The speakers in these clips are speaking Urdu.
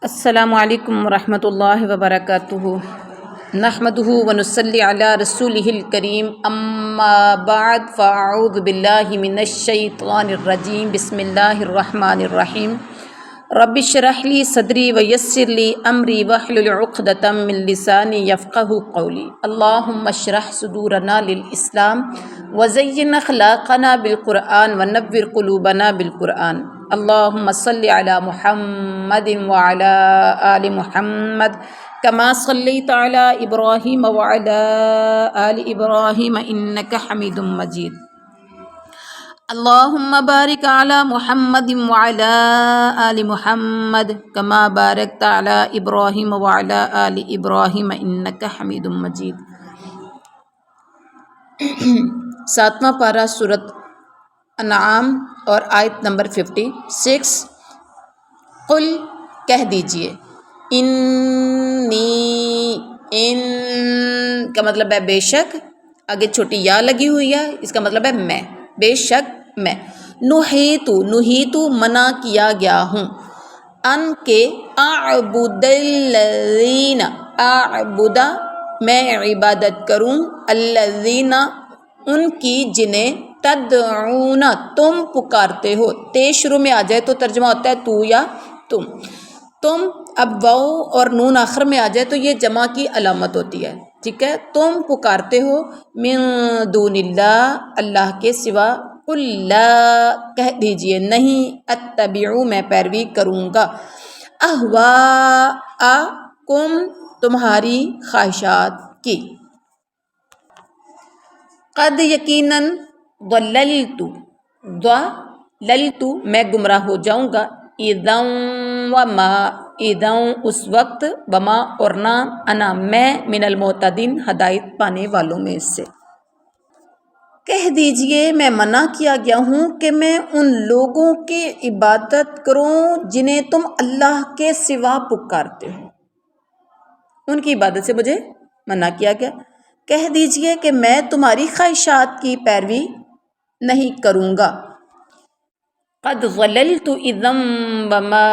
السلام علیکم ورحمۃ اللہ وبرکاتہ نحمدہ ونصلی علی رسولہ الکریم اما بعد فاعوذ باللہ من الشیطان الرجیم بسم اللہ الرحمن الرحیم رب اشرح لی صدری ویسر لی امری واحلل عقدۃ من لسانی یفقہوا قولی اللہم اشرح صدورنا للاسلام وزین اخلاقنا بالقرآن ونور قلوبنا بالقرآن اللہم صلی علی محمد وعلی آل محمد کما صلیت علی ابراہیم وعلی آل ابراہیم انک حمید مجید اللہم بارک علی محمد وعلی آل محمد کما بارکت علی ابراہیم وعلی آل ابراہیم انک حمید مجید۔ 7واں پارہ سورۃ انعام اور آیت نمبر 56۔ قل کہہ دیجئے، انی، ان کا مطلب ہے بے شک، آگے چھوٹی یا لگی ہوئی ہے، اس کا مطلب ہے میں، بے شک میں، نہیتو منع کیا گیا ہوں، ان کے اعبد الذین، اعبد میں عبادت کروں، الذین ان کی جنہیں تدعون تم پکارتے ہو، تے شروع میں آ جائے تو ترجمہ ہوتا ہے تو یا تم، اب واو اور نون آخر میں آ جائے تو یہ جمع کی علامت ہوتی ہے، ٹھیک ہے، تم پکارتے ہو، من دون اللہ، اللہ کے سوا، قل لا کہہ دیجئے نہیں، اتبعو میں پیروی کروں گا، اہواءکم تمہاری خواہشات کی، قد یقیناً ضللت میں گمراہ ہو جاؤں گا، اذن اس وقت، وما اور نہ، انا میں، من المعتدین ہدایت پانے والوں میں سے۔ کہہ دیجئے میں منع کیا گیا ہوں کہ میں ان لوگوں کی عبادت کروں جنہیں تم اللہ کے سوا پکارتے ہو، ان کی عبادت سے مجھے منع کیا گیا۔ کہہ دیجئے کہ میں تمہاری خواہشات کی پیروی نہیں کروں گا، قد ضللت اذن وما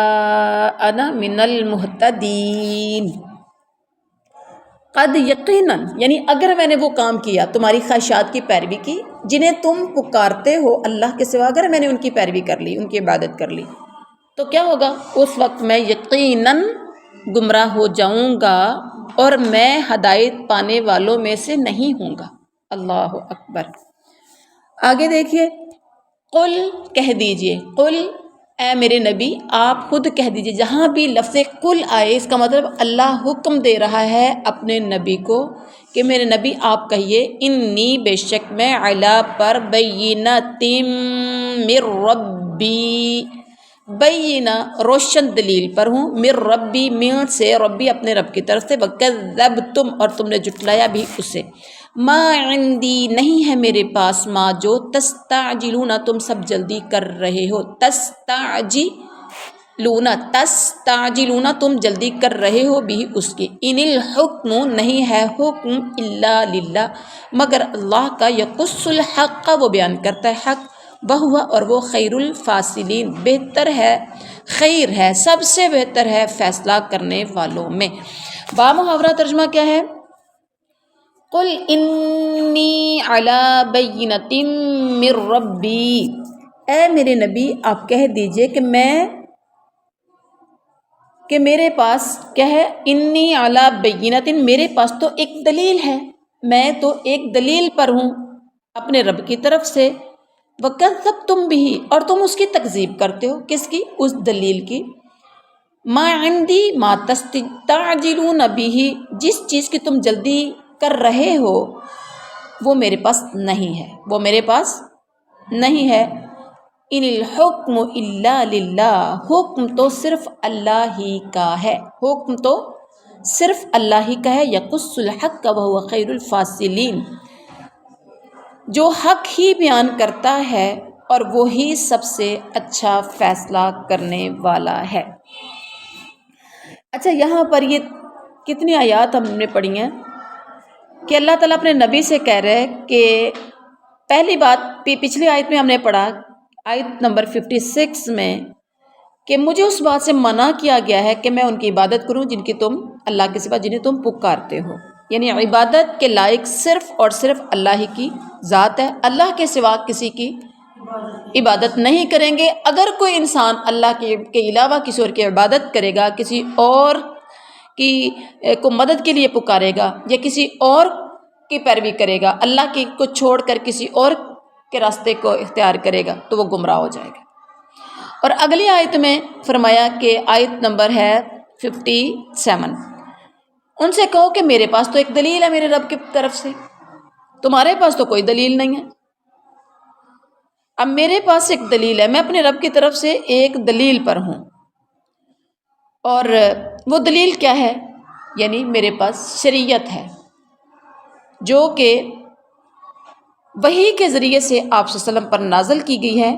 انا من المہتدین، قد یقیناً یعنی اگر میں نے وہ کام کیا، تمہاری خواہشات کی پیروی کی، جنہیں تم پکارتے ہو اللہ کے سوا، اگر میں نے ان کی پیروی کر لی، ان کی عبادت کر لی، تو کیا ہوگا؟ اس وقت میں یقیناً گمراہ ہو جاؤں گا اور میں ہدایت پانے والوں میں سے نہیں ہوں گا۔ اللہ اکبر۔ آگے دیکھیے، قل کہہ دیجئے، قل اے میرے نبی آپ خود کہہ دیجئے، جہاں بھی لفظ قل آئے اس کا مطلب اللہ حکم دے رہا ہے اپنے نبی کو کہ میرے نبی آپ کہیے، انی بے شک میں، علی پر، بینۃ من ربی، بینہ روشن دلیل پر ہوں، من ربی من سے، ربی اپنے رب کی طرف سے، وکذبتم اور تم نے جھٹلایا بھی اسے، ما عندی نہیں ہے میرے پاس، ما جو، تستعجلون تم سب جلدی کر رہے ہو، تستعجلون تم جلدی کر رہے ہو بھی اس کی، ان الحکم نہیں ہے حکم، الا للہ مگر اللہ کا، یقص الحق وہ بیان کرتا ہے حق، وہو اور وہ خیر الفاصلین بہتر ہے، خیر ہے سب سے بہتر ہے فیصلہ کرنے والوں میں۔ بامحاورہ ترجمہ کیا ہے؟ قل انی علی بینۃ من ربی، اے میرے نبی آپ کہہ دیجئے کہ میرے پاس کیا ہے، انی علی بینۃ میرے پاس تو ایک دلیل ہے، میں تو ایک دلیل پر ہوں اپنے رب کی طرف سے، وکذبتم بہ اور تم اس کی تکذیب کرتے ہو، کس کی؟ اس دلیل کی، ما عندی ما تستعجلون بہ جس چیز کی تم جلدی کر رہے ہو وہ میرے پاس نہیں ہے، وہ میرے پاس نہیں ہے، ان الحکم الا للہ حکم تو صرف اللہ ہی کا ہے، حکم تو صرف اللہ ہی کا ہے، یقص الحق وہو خیر الفاصلین جو حق ہی بیان کرتا ہے اور وہی سب سے اچھا فیصلہ کرنے والا ہے۔ اچھا یہاں پر یہ کتنی آیات ہم نے پڑھی ہیں کہ اللہ تعالیٰ اپنے نبی سے کہہ رہے ہیں کہ پہلی بات پچھلی آیت میں ہم نے پڑھا، آیت نمبر 56 میں، کہ مجھے اس بات سے منع کیا گیا ہے کہ میں ان کی عبادت کروں جن کی تم اللہ کے سوا جنہیں تم پکارتے ہو، یعنی عبادت کے لائق صرف اور صرف اللہ ہی کی ذات ہے، اللہ کے سوا کسی کی عبادت نہیں کریں گے۔ اگر کوئی انسان اللہ کے علاوہ کسی اور کی عبادت کرے گا، کسی اور کی کو مدد کے لیے پکارے گا یا کسی اور کی پیروی کرے گا، اللہ کی کو چھوڑ کر کسی اور کے راستے کو اختیار کرے گا تو وہ گمراہ ہو جائے گا۔ اور اگلی آیت میں فرمایا کہ آیت نمبر ہے 57، ان سے کہو کہ میرے پاس تو ایک دلیل ہے میرے رب کی طرف سے، تمہارے پاس تو کوئی دلیل نہیں ہے۔ اب میرے پاس ایک دلیل ہے، میں اپنے رب کی طرف سے ایک دلیل پر ہوں، اور وہ دلیل کیا ہے؟ یعنی میرے پاس شریعت ہے جو کہ وحی کے ذریعے سے آپ صلی اللہ علیہ وسلم پر نازل کی گئی ہے۔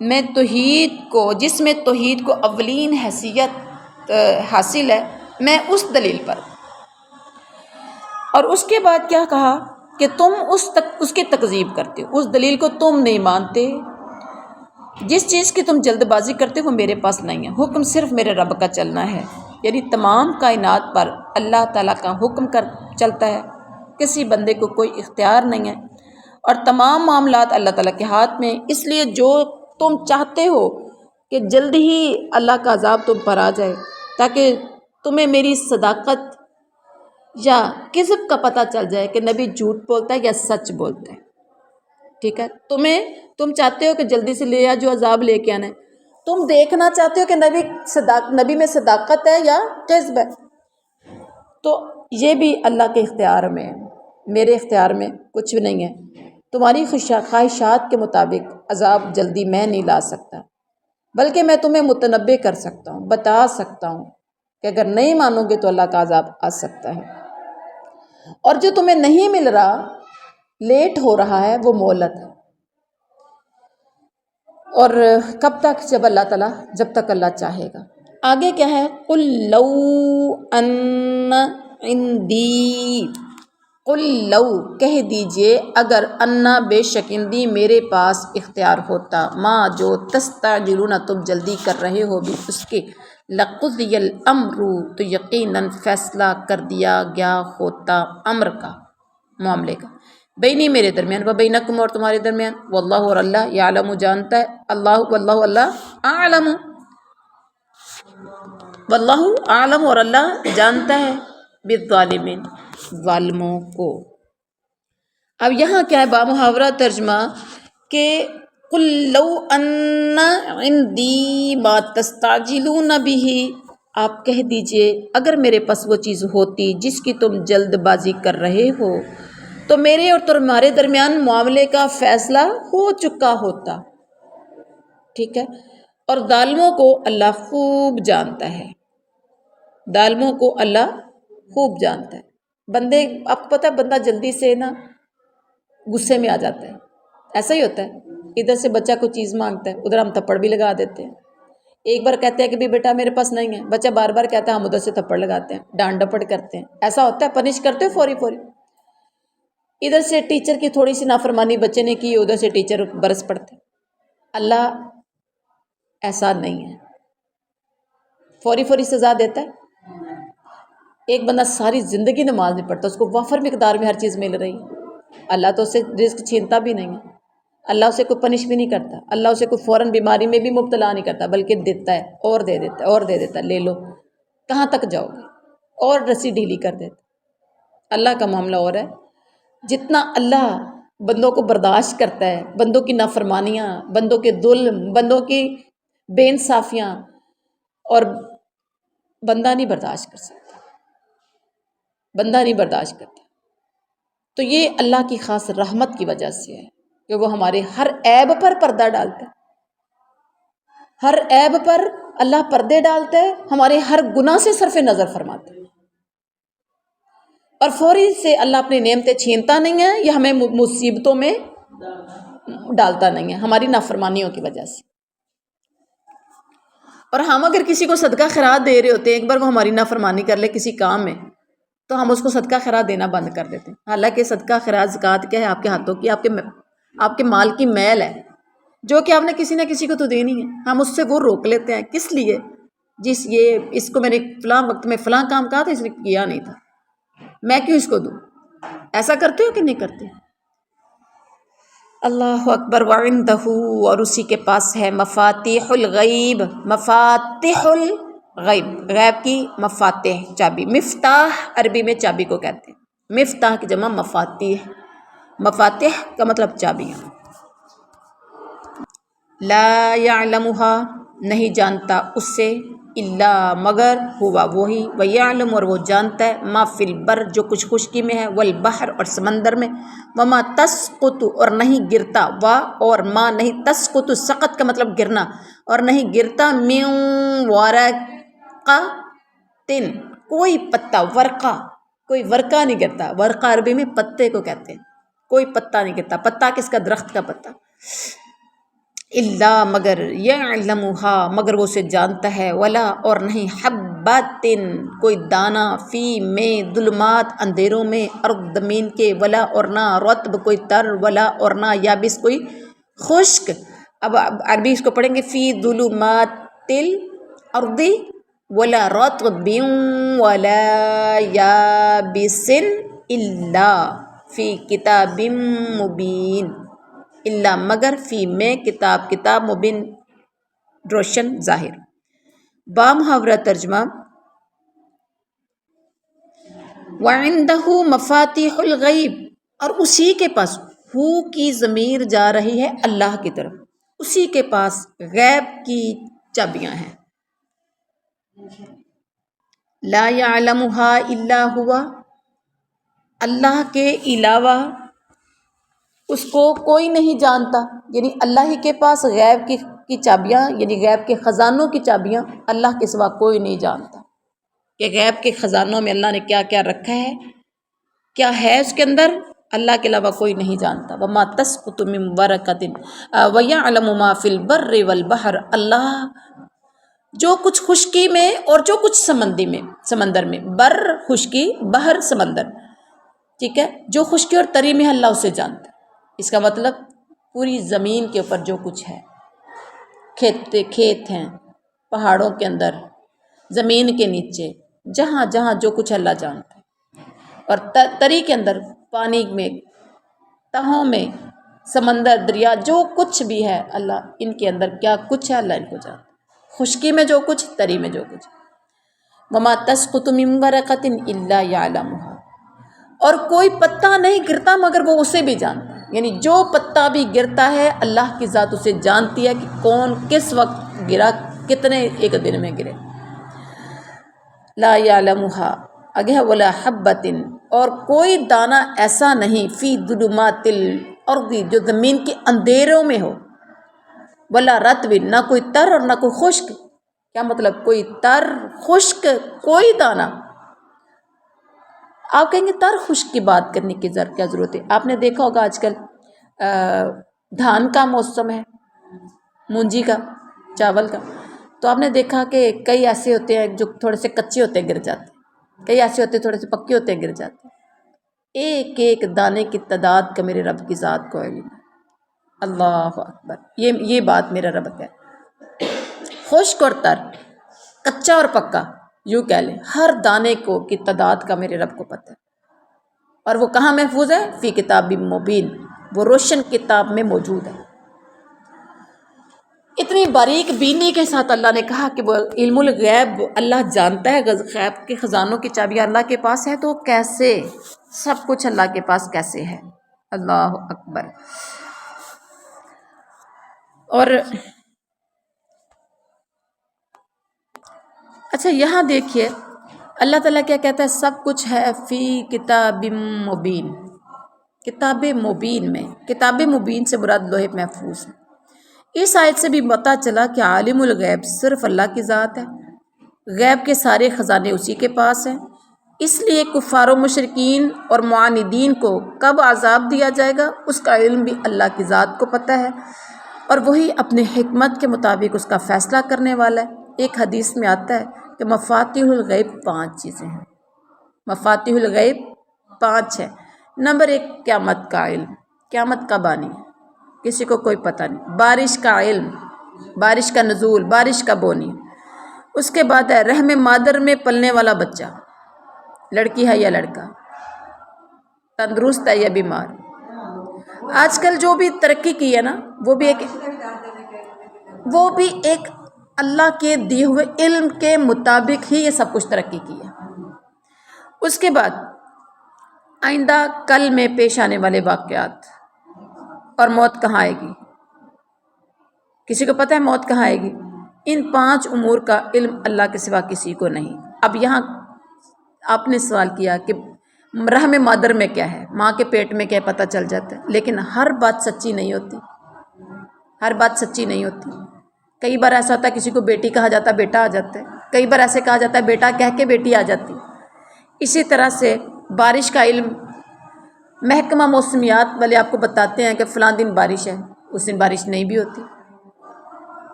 میں توحید کو، جس میں توحید کو اولین حیثیت حاصل ہے، میں اس دلیل پر۔ اور اس کے بعد کیا کہا کہ تم اس کی تکذیب کرتے ہو، اس دلیل کو تم نہیں مانتے، جس چیز کی تم جلد بازی کرتے ہو میرے پاس نہیں ہے، حکم صرف میرے رب کا چلنا ہے، یعنی تمام کائنات پر اللہ تعالیٰ کا حکم چلتا ہے، کسی بندے کو کوئی اختیار نہیں ہے، اور تمام معاملات اللہ تعالیٰ کے ہاتھ میں۔ اس لیے جو تم چاہتے ہو کہ جلد ہی اللہ کا عذاب تم پر آ جائے تاکہ تمہیں میری صداقت یا کذب کا پتہ چل جائے کہ نبی جھوٹ بولتا ہے یا سچ بولتا ہے، ٹھیک ہے، تم چاہتے ہو کہ جلدی سے لے آ جو عذاب لے کے آنا ہے، تم دیکھنا چاہتے ہو کہ نبی میں صداقت ہے یا کذب ہے، تو یہ بھی اللہ کے اختیار میں ہے، میرے اختیار میں کچھ بھی نہیں ہے۔ تمہاری خواہشات کے مطابق عذاب جلدی میں نہیں لا سکتا، بلکہ میں تمہیں متنبع کر سکتا ہوں، بتا سکتا ہوں کہ اگر نہیں مانو گے تو اللہ کا عذاب آ سکتا ہے، اور جو تمہیں نہیں مل رہا، لیٹ ہو رہا ہے، وہ مہلت ہے۔ اور کب تک؟ جب تک اللہ چاہے گا۔ آگے کیا ہے؟ قُل لَوْ أَنَّ عِنْدِي، قُل لَوْ کہہ دیجئے، اگر انا بے شک عندی میرے پاس اختیار ہوتا، ما جو تستعجلون تم جلدی کر رہے ہو بھی اس کے، لَقُضِيَ الْأَمْرُ تو یقیناً فیصلہ کر دیا گیا ہوتا امر کا، معاملے کا، بینی میرے درمیان، و بینکم اور تمہارے درمیان، واللہ اور اللہ، یعلم جانتا ہے، واللہ اللہ اعلم، واللہ اعلم اور اللہ جانتا ہے، بالظالمین ظالموں کو۔ اب یہاں کیا ہے؟ بامحاورہ ترجمہ کہ قل لو ان عندی ما تستعجلون به، آپ کہہ دیجئے اگر میرے پاس وہ چیز ہوتی جس کی تم جلد بازی کر رہے ہو تو میرے اور تمہارے درمیان معاملے کا فیصلہ ہو چکا ہوتا، ٹھیک ہے، اور ظالموں کو اللہ خوب جانتا ہے، ظالموں کو اللہ خوب جانتا ہے۔ بندے، آپ کو پتہ ہے بندہ جلدی سے نا غصے میں آ جاتا ہے، ایسا ہی ہوتا ہے، ادھر سے بچہ کوئی چیز مانگتا ہے، ادھر ہم تھپڑ بھی لگا دیتے ہیں، ایک بار کہتے ہیں کہ بھی بیٹا میرے پاس نہیں ہے، بچہ بار بار کہتا ہے، ہم ادھر سے تھپڑ لگاتے ہیں، ڈانٹ ڈپٹ کرتے ہیں، ایسا ہوتا ہے، پنش کرتے ہو فوری فوری۔ ادھر سے ٹیچر کی تھوڑی سی نافرمانی بچے نے کی، ادھر سے ٹیچر برس پڑتے۔ اللہ ایسا نہیں ہے، فوری فوری سزا دیتا ہے۔ ایک بندہ ساری زندگی نماز نہیں پڑھتا، اس کو وافر مقدار میں ہر چیز مل رہی ہے، اللہ تو اسے رزق چھینتا بھی نہیں ہے، اللہ اسے کوئی پنش بھی نہیں کرتا، اللہ اسے کوئی فوراً بیماری میں بھی مبتلا نہیں کرتا، بلکہ دیتا ہے اور دے دیتا ہے اور دے دیتا ہے، لے لو، کہاں تک جاؤ گے، اور رسی ڈھیلی کر دیتا۔ اللہ کا معاملہ اور ہے، جتنا اللہ بندوں کو برداشت کرتا ہے، بندوں کی نافرمانیاں، بندوں کے ظلم، بندوں کی بے انصافیاں، اور بندہ نہیں برداشت کر سکتا، بندہ نہیں برداشت کرتا۔ تو یہ اللہ کی خاص رحمت کی وجہ سے ہے کہ وہ ہمارے ہر عیب پر پردہ ڈالتا ہے، ہر عیب پر اللہ پردے ڈالتا ہے، ہمارے ہر گناہ سے صرف نظر فرماتا ہے، اور فوری سے اللہ اپنی نعمتیں چھینتا نہیں ہے یا ہمیں مصیبتوں میں ڈالتا نہیں ہے ہماری نافرمانیوں کی وجہ سے۔ اور ہم اگر کسی کو صدقہ خیرات دے رہے ہوتے ہیں، ایک بار وہ ہماری نافرمانی کر لے کسی کام میں، تو ہم اس کو صدقہ خیرات دینا بند کر دیتے ہیں، حالانکہ صدقہ خیرات زکوٰۃ کیا ہے؟ آپ کے ہاتھوں کی، آپ کے مال کی میل ہے، جو کہ آپ نے کسی نہ کسی کو تو دینی ہے، ہم اس سے وہ روک لیتے ہیں کس لیے؟ اس کو میں نے فلاں وقت میں فلاں کام کہا تھا، اس نے کیا نہیں تھا، میں کیوں اس کو دوں؟ ایسا کرتے ہو کہ نہیں کرتے؟ اللہ اکبر۔ وعندہ، اور اسی کے پاس ہے مفاتیح الغیب، مفاتیح الغیب، غیب کی مفاتیح، چابی۔ مفتاح عربی میں چابی کو کہتے ہیں، مفتاح کی جمع مفاتیح، مفاتیح کا مطلب چابیاں۔ لا يعلمها، نہیں جانتا اس سے، الا مگر، ہوا وہی، ویعلم، اور وہ جانتا ہے، ما فی البر، جو کچھ خشکی میں ہے، والبحر، اور سمندر میں، وما تسقط، اور نہیں گرتا، اور ما نہیں، تسقط، سقط کا مطلب گرنا، اور نہیں گرتا، من ورقۃ، کوئی پتا، ورقہ، کوئی ورقہ نہیں گرتا، ورقہ عربی میں پتے کو کہتے ہیں، کوئی پتا نہیں گرتا، پتا کس کا؟ درخت کا پتا، الا مگر، یعلمها، مگر وہ اسے جانتا ہے، ولا، اور نہیں، حبۃ، کوئی دانہ، فی میں، ظلمات، اندھیروں میں، ارض، زمین کے، ولا، اور نہ، رطب، کوئی تر، ولا، اور نہ، یابس، کوئی خشک۔ اب عربی اس کو پڑھیں گے، فی ظلمات الارض ولا رطب ولا یابس الا فی کتاب مبین، الا مگر، فی میں، کتاب مبین، روشن، ظاہر۔ با محاورہ ترجمہ، وَعِندَهُ مَفَاتِيحُ الْغَيْبِ، اور اسی کے پاس، ہو کی ضمیر جا رہی ہے اللہ کی طرف، اسی کے پاس غیب کی چابیاں ہیں۔ لا يعلمها الا ہوا، اللہ کے علاوہ اس کو کوئی نہیں جانتا، یعنی اللہ ہی کے پاس غیب کی چابیاں، یعنی غیب کے خزانوں کی چابیاں اللہ کے سوا کوئی نہیں جانتا، کہ غیب کے خزانوں میں اللہ نے کیا کیا رکھا ہے، کیا ہے اس کے اندر، اللہ کے علاوہ کوئی نہیں جانتا۔ وما تسقط من ورقۃ ویعلم ما فی البر والبحر، اللہ جو کچھ خشکی میں اور جو کچھ سمندر میں، بر خشکی، بحر سمندر، ٹھیک ہے، جو خشکی اور تری میں ہے اللہ اسے جانتا ہے۔ اس کا مطلب پوری زمین کے اوپر جو کچھ ہے، کھیت ہیں، پہاڑوں کے اندر، زمین کے نیچے، جہاں جہاں جو کچھ اللہ جانتا ہے، اور تری کے اندر، پانی میں، تہوں میں، سمندر، دریا، جو کچھ بھی ہے اللہ ان کے اندر کیا کچھ ہے اللہ ان کو جانتا ہے، خشکی میں جو کچھ، تری میں جو کچھ۔ وما تسقط من ورقۃ الا یعلمها، اور کوئی پتا نہیں گرتا مگر وہ اسے بھی جانتا ہے، یعنی جو پتا بھی گرتا ہے اللہ کی ذات اسے جانتی ہے کہ کون کس وقت گرا، کتنے ایک دن میں گرے۔ لا يعلمها، آگے ولا حبۃ، اور کوئی دانہ ایسا نہیں، فی ظلمات الارض، جو زمین کے اندھیروں میں ہو، ولا رطب، نہ کوئی تر اور نہ کوئی خشک، کیا مطلب کوئی تر خشک کوئی دانہ۔ آپ کہیں گے تر خشک کی بات کرنے کی کیا ضرورت ہے؟ آپ نے دیکھا ہوگا آج کل دھان کا موسم ہے، مونجی کا، چاول کا، تو آپ نے دیکھا کہ کئی ایسے ہوتے ہیں جو تھوڑے سے کچے ہوتے ہیں گر جاتے ہیں، کئی ایسے ہوتے ہیں تھوڑے سے پکے ہوتے ہیں گر جاتے ہیں، ایک ایک دانے کی تعداد کا میرے رب کی ذات کو علم ہے۔ اللہ اکبر، یہ بات میرا رب ہے، خشک اور تر، کچا اور پکا، یوں کہہ لیں، ہر دانے کی تعداد کا میرے رب کو پتہ ہے، اور وہ کہاں محفوظ ہے؟ فی کتاب مبین، وہ روشن کتاب میں موجود ہے۔ اتنی باریک بینی کے ساتھ اللہ نے کہا کہ وہ علم الغیب اللہ جانتا ہے، غیب کے خزانوں کی چابیاں اللہ کے پاس ہے، تو کیسے سب کچھ اللہ کے پاس کیسے ہے؟ اللہ اکبر۔ اور اچھا یہاں دیکھیے اللہ تعالیٰ کیا کہتا ہے، سب کچھ ہے فی کتاب مبین، کتاب مبین میں، کتاب مبین سے مراد لوح محفوظ ہے۔ اس آیت سے بھی پتہ چلا کہ عالم الغیب صرف اللہ کی ذات ہے، غیب کے سارے خزانے اسی کے پاس ہیں، اس لیے کفار و مشرکین اور معاندین کو کب عذاب دیا جائے گا اس کا علم بھی اللہ کی ذات کو پتہ ہے، اور وہی اپنے حکمت کے مطابق اس کا فیصلہ کرنے والا ہے۔ ایک حدیث میں آتا ہے کہ مفاتیح الغیب 5 چیزیں ہیں، مفاتیح الغیب 5 ہے۔ نمبر 1 قیامت کا علم، قیامت کب آنی ہے، کسی کو کوئی پتہ نہیں. بارش کا علم، بارش کا نزول، بارش کا بونی. اس کے بعد ہے رحم مادر میں پلنے والا بچہ، لڑکی ہے یا لڑکا، تندرست ہے یا بیمار. آج کل جو بھی ترقی کی ہے نا، وہ بھی ایک اللہ کے دیے ہوئے علم کے مطابق ہی یہ سب کچھ ترقی کی ہے. اس کے بعد آئندہ کل میں پیش آنے والے واقعات اور موت کہاں آئے گی. کسی کو پتہ ہے موت کہاں آئے گی؟ ان 5 امور کا علم اللہ کے سوا کسی کو نہیں. اب یہاں آپ نے سوال کیا کہ رحم مادر میں کیا ہے، ماں کے پیٹ میں کیا پتہ چل جاتا ہے، لیکن ہر بات سچی نہیں ہوتی، ہر بات سچی نہیں ہوتی. کئی بار ایسا ہوتا ہے کسی کو بیٹی کہا جاتا ہے بیٹا آ جاتا ہے، کئی بار ایسے کہا جاتا ہے بیٹا کہہ کے بیٹی آ جاتی. اسی طرح سے بارش کا علم محکمہ موسمیات والے آپ کو بتاتے ہیں کہ فلاں دن بارش ہے، اس دن بارش نہیں بھی ہوتی،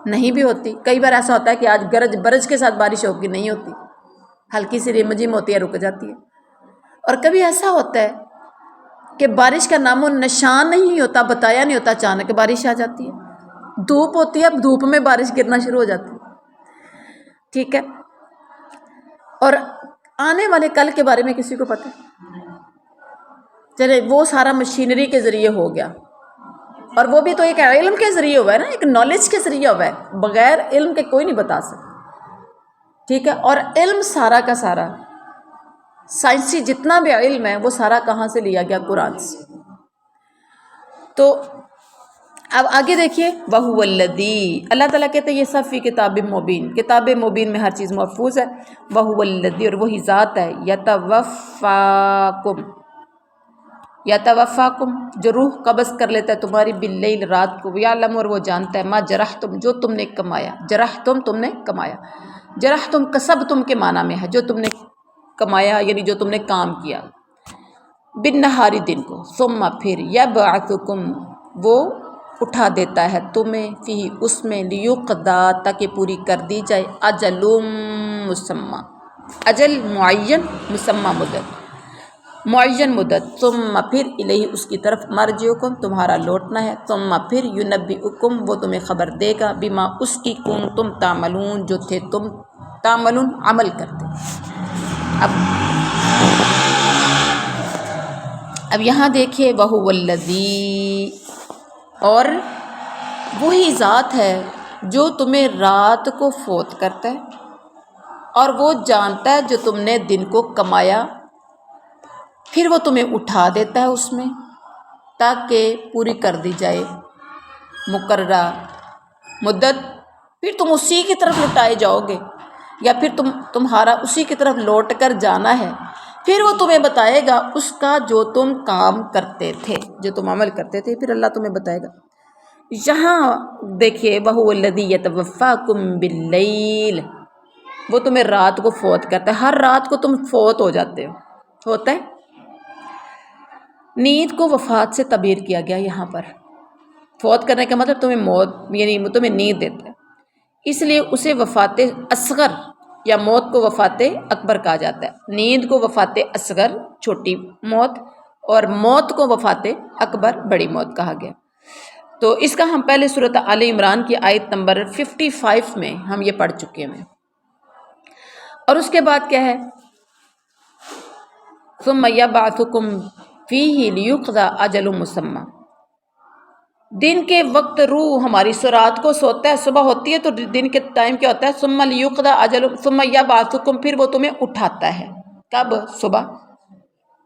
نہیں بھی ہوتی. کئی بار ایسا ہوتا ہے کہ آج گرج برج کے ساتھ بارش ہوگی، نہیں ہوتی، ہلکی سی رمجم ہوتی ہے، رک جاتی ہے. اور کبھی ایسا ہوتا ہے کہ بارش کا نام و نشان نہیں ہوتا، بتایا نہیں ہوتا، اچانک بارش آ جاتی ہے. دھوپ ہوتی ہے، اب دھوپ میں بارش گرنا شروع ہو جاتی ہے. ٹھیک ہے. اور آنے والے کل کے بارے میں کسی کو پتہ ہے؟ چلے وہ سارا مشینری کے ذریعے ہو گیا، اور وہ بھی تو ایک علم کے ذریعے ہوا ہے نا، ایک نالج کے ذریعے ہوا ہے. بغیر علم کے کوئی نہیں بتا سکتا. ٹھیک ہے. اور علم سارا کا سارا سائنسی جتنا بھی علم ہے وہ سارا کہاں سے لیا گیا؟ قرآن سے. تو اب آگے دیکھیے وَهُوَ الَّذِي، اللہ تعالیٰ کہتے ہیں یہ سب فی کتاب مبین، کتاب مبین میں ہر چیز محفوظ ہے. وَهُوَ الَّذِي، اور وہی ذات ہے یتوفاکم جو روح قبض کر لیتا ہے تمہاری باللیل رات کو. یعلم، اور وہ جانتا ہے ما جرحتم جو تم نے کمایا. جرحتم تم نے کمایا، جرحتم کسبتم کے معنی میں ہے جو تم نے کمایا، یعنی جو تم نے کام کیا. بالنہاری دن کو، ثم پھر یبعثکم وہ اٹھا دیتا ہے تمہیں فیہ اس میں لیقضی تاکہ پوری کر دی جائے اجل مسمى، اجل معین، مسمى مدت، معین مدت. ثم پھر الیہ اس کی طرف مرجعکم تمہارا لوٹنا ہے. ثم پھر ینبئکم وہ تمہیں خبر دے گا بما اس کی کنتم تعملون جو تھے تم تعملون عمل کرتے. اب یہاں دیکھیے وَهُوَ الَّذِي، اور وہی ذات ہے جو تمہیں رات کو فوت کرتا ہے اور وہ جانتا ہے جو تم نے دن کو کمایا، پھر وہ تمہیں اٹھا دیتا ہے اس میں تاکہ پوری کر دی جائے مقررہ مدت. پھر تم اسی کی طرف لوٹائے جاؤ گے، یا پھر تمہارا اسی کی طرف لوٹ کر جانا ہے. پھر وہ تمہیں بتائے گا اس کا جو تم کام کرتے تھے، جو تم عمل کرتے تھے، پھر اللہ تمہیں بتائے گا. یہاں دیکھیے وَهُوَ الَّذِي يَتَوَفَّاكُم بِاللَّيْلِ، وہ تمہیں رات کو فوت کرتا ہے. ہر رات کو تم فوت ہو جاتے ہو، ہوتا ہے. نیند کو وفات سے تعبیر کیا گیا یہاں پر. فوت کرنے کا مطلب تمہیں موت، یعنی تمہیں نیند دیتا ہے، اس لیے اسے وفات اصغر یا موت کو وفات اکبر کہا جاتا ہے. نیند کو وفات اصغر چھوٹی موت، اور موت کو وفات اکبر بڑی موت کہا گیا. تو اس کا ہم پہلے سورۃ آل عمران کی آیت نمبر 55 میں ہم یہ پڑھ چکے ہیں. اور اس کے بعد کیا ہے؟ ثم یبعثکم فیہ لیقضی اجل مسمى. دن کے وقت روح ہماری رات کو سوتا ہے، صبح ہوتی ہے تو دن کے ٹائم کیا ہوتا ہے؟ ثم لیقضی اجل، ثم یبعثکم، پھر وہ تمہیں اٹھاتا ہے. کب؟ صبح.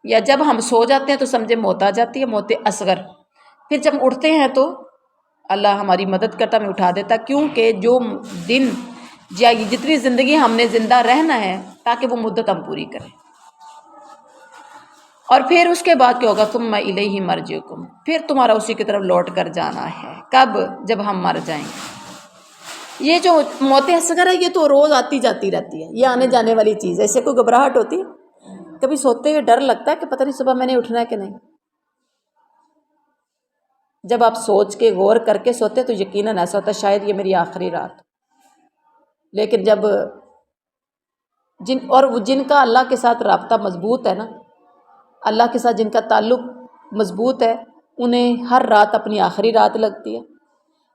یا جب ہم سو جاتے ہیں تو سمجھے موت آ جاتی ہے، موت اصغر. پھر جب اٹھتے ہیں تو اللہ ہماری مدد کرتا، ہمیں اٹھا دیتا، کیونکہ جو دن یا جتنی زندگی ہم نے زندہ رہنا ہے تاکہ وہ مدت ہم پوری کریں. اور پھر اس کے بعد کیا ہوگا؟ ثم الیہ مرجعکم، پھر تمہارا اسی کی طرف لوٹ کر جانا ہے. کب؟ جب ہم مر جائیں گے. یہ جو موت اصغر ہے یہ تو روز آتی جاتی رہتی ہے، یہ آنے جانے والی چیز ہے. ایسے کوئی گھبراہٹ ہوتی ہے؟ کبھی سوتے ہوئے ڈر لگتا ہے کہ پتہ نہیں صبح میں نے اٹھنا ہے کہ نہیں؟ جب آپ سوچ کے غور کر کے سوتے تو یقیناً ایسا ہوتا ہے شاید یہ میری آخری رات. لیکن جب جن کا اللہ کے ساتھ رابطہ مضبوط ہے نا، اللہ کے ساتھ جن کا تعلق مضبوط ہے، انہیں ہر رات اپنی آخری رات لگتی ہے،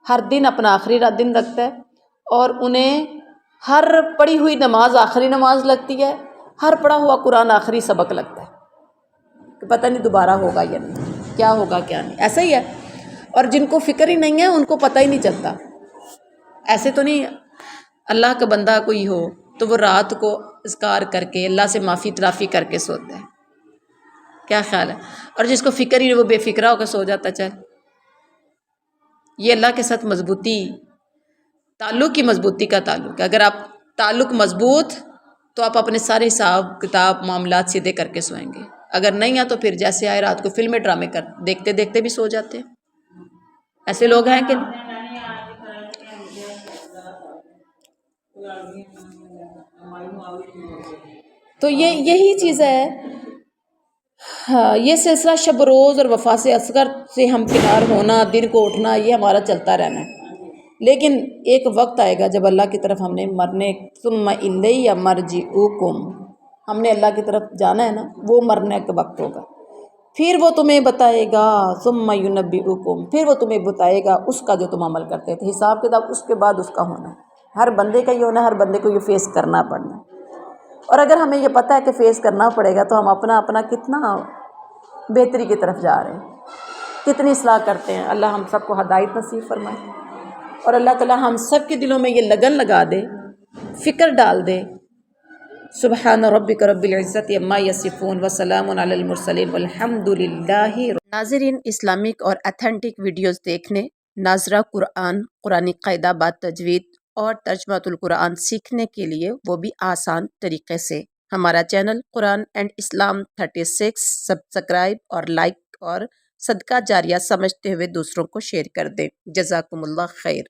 ہر دن اپنا آخری دن لگتا ہے، اور انہیں ہر پڑھی ہوئی نماز آخری نماز لگتی ہے، ہر پڑھا ہوا قرآن آخری سبق لگتا ہے کہ پتہ نہیں دوبارہ ہوگا یا نہیں، کیا ہوگا کیا نہیں، ایسا ہی ہے۔ اور جن کو فکر ہی نہیں ہے ان کو پتہ ہی نہیں چلتا۔ ایسے تو نہیں اللہ کا بندہ کوئی ہو تو وہ رات کو اذکار کر کے اللہ سے معافی تلافی کر کے سوتا ہے، کیا خیال ہے؟ اور جس کو فکر ہی نہیں وہ بے فکرہ ہو کے سو جاتا چل۔ یہ اللہ کے ساتھ مضبوطی، تعلق کی مضبوطی کا تعلق ہے۔ اگر آپ تعلق مضبوط تو آپ اپنے سارے حساب کتاب معاملات سیدھے کر کے سوئیں گے، اگر نہیں ہے تو پھر جیسے آئے رات کو فلمیں ڈرامے دیکھتے دیکھتے بھی سو جاتے ہیں۔ ایسے لوگ ہیں کہ نہیں؟ تو یہی چیز ہے۔ ہاں، یہ سلسلہ شب روز اور وفا سے اصغر سے ہمکنار ہونا، دن کو اٹھنا، یہ ہمارا چلتا رہنا ہے۔ لیکن ایک وقت آئے گا جب اللہ کی طرف ہم نے مرنے، ثم الیہ مرجعکم، ہم نے اللہ کی طرف جانا ہے نا، وہ مرنے کا وقت ہوگا، پھر وہ تمہیں بتائے گا، ثم ینبئکم، پھر وہ تمہیں بتائے گا اس کا جو تم عمل کرتے تھے، حساب کتاب اس کے بعد اس کا ہونا ہے۔ ہر بندے کا یہ ہونا ہے، ہر بندے کو یہ فیس کرنا پڑنا ہے۔ اور اگر ہمیں یہ پتہ ہے کہ فیس کرنا پڑے گا تو ہم اپنا کتنا بہتری کی طرف جا رہے ہیں، کتنی اصلاح کرتے ہیں۔ اللہ ہم سب کو ہدایت نصیب فرمائے، اور اللہ تعالی ہم سب کے دلوں میں یہ لگن لگا دے، فکر ڈال دے۔ سبحان ربک رب العزت عما یصفون وسلام علی المرسلین والحمد للہ۔ ناظرین، اسلامک اور ایتھینٹک ویڈیوز دیکھنے، ناظرہ قرآن، قرآنی قاعدہ بات تجوید اور ترجمہ القرآن سیکھنے کے لیے، وہ بھی آسان طریقے سے، ہمارا channel Quran and Islam 36 subscribe اور لائک اور صدقہ جاریہ سمجھتے ہوئے دوسروں کو شیئر کر دیں۔ جزاکم اللہ خیر۔